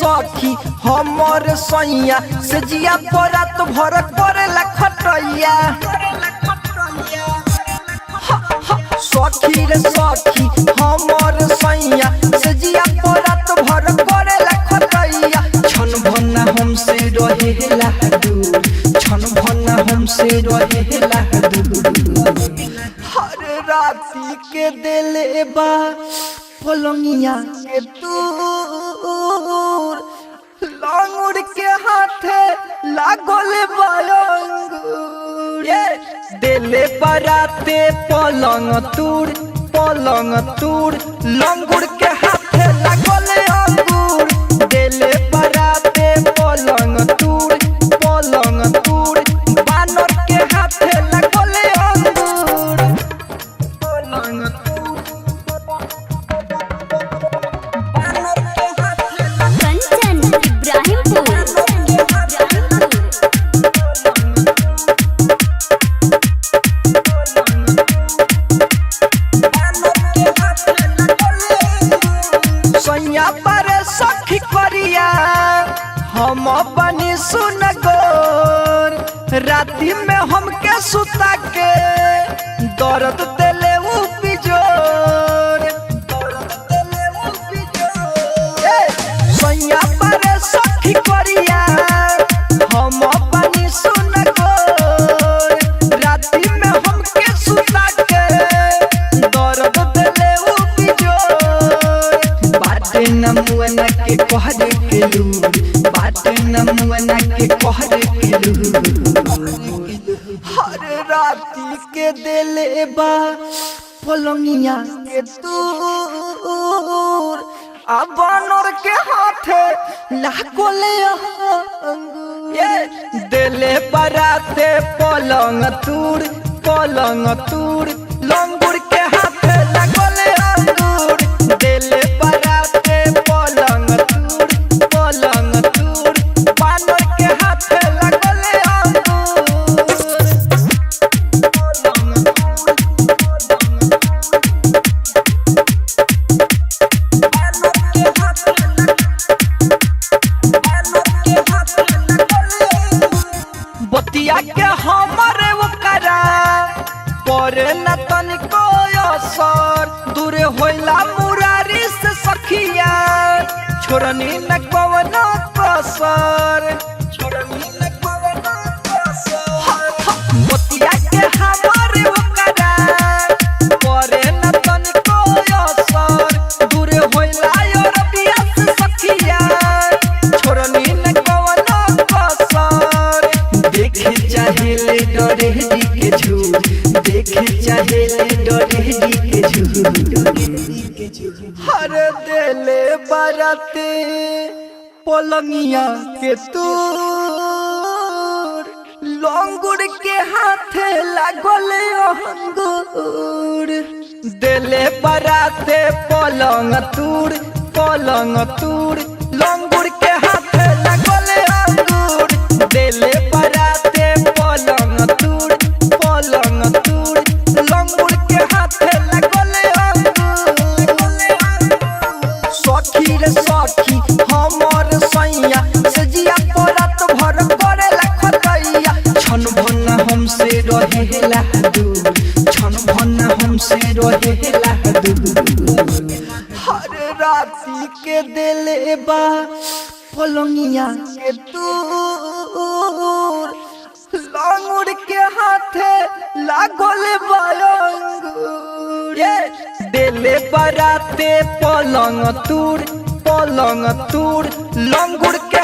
सखी हमर सैया से जिया परात भर करेला खटैया। सखी रे सखी हमर सैया से जिया परात भर करेला खटैया। छन भन्ना हमसे रहेला दूर, छन भन्ना हमसे रहेला दूर। हर राती के दिले बा पलंगिया के दूर, लांगुर के हाथे लागल बायंगुर। दिले बराते पलंग तूर, पलंग तूर, लांगुर के हाथे लागल अंगूर। दिले बराते पलंग तूर, पलंग तूर, बानर के हाथे लागल अंगूर। पलंग तूर कंचन इब्राहिमपुर। सैया पर सखी करिया हम बनी सुन गोर। राती में हमके सुता के दर्द दिले उ बिजोर। सैया पर सखी करिया हम बनी सुन गोर। राती में हमके सुता के दर्द दिले उ बिजोर। बाटे नमुना के कहरे के लूर, बाटे नमुना के कहरे के लूर। हर राती के दिले बा पलंगिया के दूर, आ बानर के हाथे लागल अंगूर। दिले बराते पलंग तूर, पलंग तूर, लंगूर के हाथे लागल अंगूर। दिले बराते पलंग तूर, पलंग तूर, बानर के हाथे लागल अंगूर। बतिया के हमरे ओकरा परे न तनिको असर। दूर होइला मुरारी से सखिया छोड़नी न कवनो कसर, छोड़नी न कवनो कसर। बतिया के हमरे ओकरा परे न तनिको असर। दूर होइला योरबिया से सखिया छोड़नी न कवनो कसर। देखे चाहेले डरेहरी के झूर, देखे चाहेले डरेहरी के झूर। हर दिले बराते पलंगिया के तूर, लंगुर के हाथे लागल अंगूर। दिले बराते पलंग तूर, पलंग तूर, लंगुर के हाथे लागल अंगूर। दिले बराते पलंग तूर, पलंग तूर, लंगुर के हाथे लागल अंगूर। सखी रे सखी हमर सैया से जिया परात भर करेला खटैया। छन भन्ना हमसे रहेला दूर, छन भन्ना हमसे रहेला दूर। हर राती के दिले बा पलंगिया के दूर, लांगुर के हाथे लागल बायंगुर। दिले बराते पलंग तूर, पलंग तूर, लंगुर के